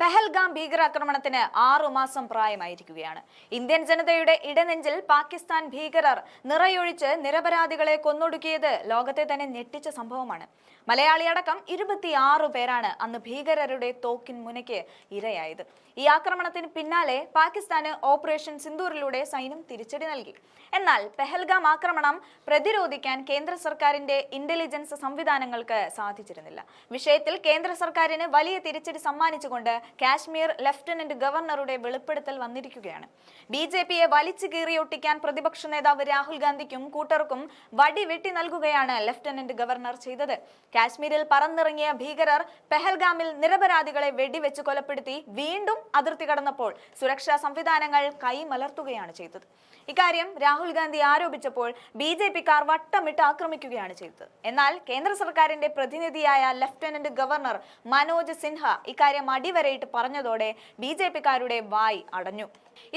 പെഹൽഗാം ഭീകരാക്രമണത്തിന് 6 മാസം പ്രായമായിരിക്കുകയാണ്. ഇന്ത്യൻ ജനതയുടെ ഇടനെഞ്ചിൽ പാകിസ്ഥാൻ ഭീകരർ നിറയൊഴിച്ച് നിരപരാധികളെ കൊന്നൊടുക്കിയത് ലോകത്തെ തന്നെ ഞെട്ടിച്ച സംഭവമാണ്. മലയാളിയടക്കം 26 പേരാണ് അന്ന് ഭീകരരുടെ തോക്കിൻ മുനയ്ക്ക് ഇരയായത്. ഈ ആക്രമണത്തിന് പിന്നാലെ പാകിസ്ഥാന് ഓപ്പറേഷൻ സിന്ദൂറിലൂടെ സൈന്യം തിരിച്ചടി നൽകി. എന്നാൽ പെഹൽഗാം ആക്രമണം പ്രതിരോധിക്കാൻ കേന്ദ്ര സർക്കാരിന്റെ ഇന്റലിജൻസ് സംവിധാനങ്ങൾക്ക് സാധിച്ചിരുന്നില്ല. വിഷയത്തിൽ കേന്ദ്ര സർക്കാരിന് വലിയ തിരിച്ചടി സമ്മാനിച്ചുകൊണ്ട് കാശ്മീർ ലഫ്റ്റനന്റ് ഗവർണറുടെ വെളിപ്പെടുത്തൽ വന്നിരിക്കുകയാണ്. BJPയെ വലിച്ചു കീറിയൊട്ടിക്കാൻ പ്രതിപക്ഷ നേതാവ് രാഹുൽ ഗാന്ധിക്കും കൂട്ടർക്കും വടി വെട്ടി നൽകുകയാണ് ലഫ്റ്റനന്റ് ഗവർണർ ചെയ്തത്. കാശ്മീരിൽ പറന്നിറങ്ങിയ ഭീകരർ പെഹൽഗാമിൽ നിരപരാധികളെ വെടിവെച്ച് കൊലപ്പെടുത്തി വീണ്ടും അതിർത്തി കടന്നപ്പോൾ സുരക്ഷാ സംവിധാനങ്ങൾ കൈമലർത്തുകയാണ് ചെയ്തത്. ഇക്കാര്യം രാഹുൽ ഗാന്ധി ആരോപിച്ചപ്പോൾ BJPക്കാർ വട്ടമിട്ട് ആക്രമിക്കുകയാണ് ചെയ്തത്. എന്നാൽ കേന്ദ്ര സർക്കാരിന്റെ പ്രതിനിധിയായ ലഫ്റ്റനന്റ് ഗവർണർ മനോജ് സിൻഹ ഇക്കാര്യം അടിവരയിട്ട് പറഞ്ഞതോടെ BJPക്കാരുടെ വായ് അടഞ്ഞു.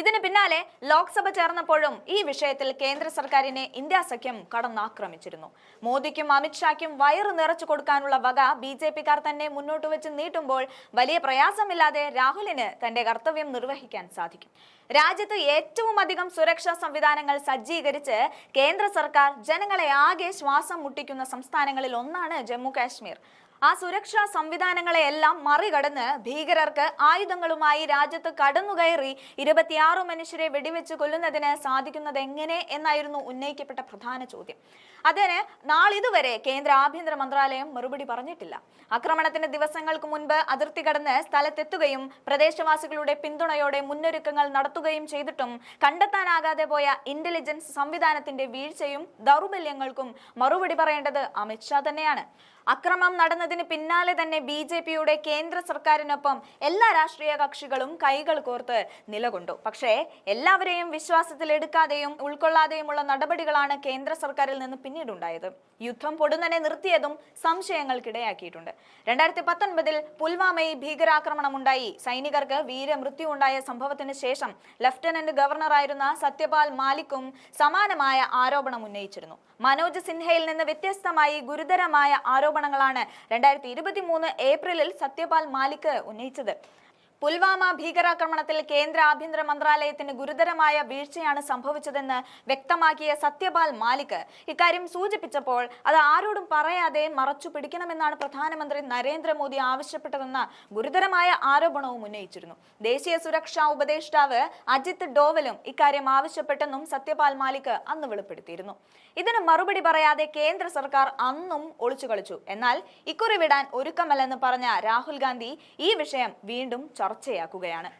ഇതിന് പിന്നാലെ ലോക്സഭ ചേർന്നപ്പോഴും ഈ വിഷയത്തിൽ കേന്ദ്ര സർക്കാരിനെ ഇന്ത്യ സഖ്യം കടന്നാക്രമിച്ചിരുന്നു. മോദിക്കും അമിത്ഷായ്ക്കും വയറു നിറച്ചു കൊടുക്കാനുള്ള വക BJPക്കാർ തന്നെ മുന്നോട്ട് വെച്ച് നീട്ടുമ്പോൾ വലിയ പ്രയാസമില്ലാതെ രാഹുലിന് തന്റെ കർത്തവ്യം നിർവഹിക്കാൻ സാധിക്കും. രാജ്യത്ത് ഏറ്റവും അധികം സുരക്ഷാ സംവിധാനങ്ങൾ സജ്ജീകരിച്ച് കേന്ദ്ര സർക്കാർ ജനങ്ങളെ ആകെ ശ്വാസം മുട്ടിക്കുന്ന സംസ്ഥാനങ്ങളിൽ ഒന്നാണ് ജമ്മു കാശ്മീർ. ആ സുരക്ഷാ സംവിധാനങ്ങളെയെല്ലാം മറികടന്ന് ഭീകരർക്ക് ആയുധങ്ങളുമായി രാജ്യത്ത് കടന്നുകയറി 26 മനുഷ്യരെ വെടിവെച്ച് കൊല്ലുന്നതിന് സാധിക്കുന്നത് എങ്ങനെ എന്നായിരുന്നു ഉന്നയിക്കപ്പെട്ട പ്രധാന ചോദ്യം. അതിന് നാളിതുവരെ കേന്ദ്ര ആഭ്യന്തര മന്ത്രാലയം മറുപടി പറഞ്ഞിട്ടില്ല. ആക്രമണത്തിന് ദിവസങ്ങൾക്ക് മുൻപ് അതിർത്തി കടന്ന് സ്ഥലത്തെത്തുകയും പ്രദേശവാസികളുടെ പിന്തുണയോടെ മുന്നൊരുക്കങ്ങൾ നടത്തുകയും ചെയ്തിട്ടും കണ്ടെത്താനാകാതെ പോയ ഇന്റലിജൻസ് സംവിധാനത്തിന്റെ വീഴ്ചയും ദൗർബല്യങ്ങൾക്കും മറുപടി പറയേണ്ടത് അമിത്ഷാ തന്നെയാണ്. അക്രമം നടന്നതിന് പിന്നാലെ തന്നെ BJPയുടെ കേന്ദ്ര സർക്കാരിനൊപ്പം എല്ലാ രാഷ്ട്രീയ കക്ഷികളും കൈകൾ കോർത്ത് നിലകൊണ്ടു. പക്ഷേ എല്ലാവരെയും വിശ്വാസത്തിൽ എടുക്കാതെയും ഉൾക്കൊള്ളാതെയുമുള്ള നടപടികളാണ് കേന്ദ്ര സർക്കാരിൽ നിന്ന് പിന്നീടുണ്ടായത്. യുദ്ധം പൊടുന്നനെ നിർത്തിയതും സംശയങ്ങൾക്കിടയാക്കിയിട്ടുണ്ട്. 2019 പുൽവാമയിൽ ഭീകരാക്രമണം ഉണ്ടായി സൈനികർക്ക് വീരമൃത്യു ഉണ്ടായ സംഭവത്തിന് ശേഷം ലഫ്റ്റനന്റ് ഗവർണറായിരുന്ന സത്യപാൽ മാലിക്കും സമാനമായ ആരോപണം ഉന്നയിച്ചിരുന്നു. മനോജ് സിൻഹയിൽ നിന്ന് വ്യത്യസ്തമായി ഗുരുതരമായ ആരോപണങ്ങളാണ് 2023 ഏപ്രിലിൽ സത്യപാൽ മാലിക് ഉന്നയിച്ചത്. പുൽവാമ ഭീകരാക്രമണത്തിൽ കേന്ദ്ര ആഭ്യന്തര മന്ത്രാലയത്തിന് ഗുരുതരമായ വീഴ്ചയാണ് സംഭവിച്ചതെന്ന് വ്യക്തമാക്കിയ സത്യപാൽ മാലിക് ഇക്കാര്യം സൂചിപ്പിച്ചപ്പോൾ അത് ആരോടും പറയാതെ മറച്ചു പിടിക്കണമെന്നാണ് പ്രധാനമന്ത്രി നരേന്ദ്രമോദി ആവശ്യപ്പെട്ടതെന്ന ഗുരുതരമായ ആരോപണവും ഉന്നയിച്ചിരുന്നു. ദേശീയ സുരക്ഷാ ഉപദേഷ്ടാവ് അജിത് ഡോവലും ഇക്കാര്യം ആവശ്യപ്പെട്ടെന്നും സത്യപാൽ മാലിക് അന്ന് വെളിപ്പെടുത്തിയിരുന്നു. ഇതിന് മറുപടി പറയാതെ കേന്ദ്ര സർക്കാർ അന്നും ഒളിച്ചു കളിച്ചു. എന്നാൽ ഇക്കുറി വിടാൻ ഒരുക്കമല്ലെന്ന് പറഞ്ഞ രാഹുൽ ഗാന്ധി ഈ വിഷയം വീണ്ടും ചർച്ചയാക്കുകയാണ്.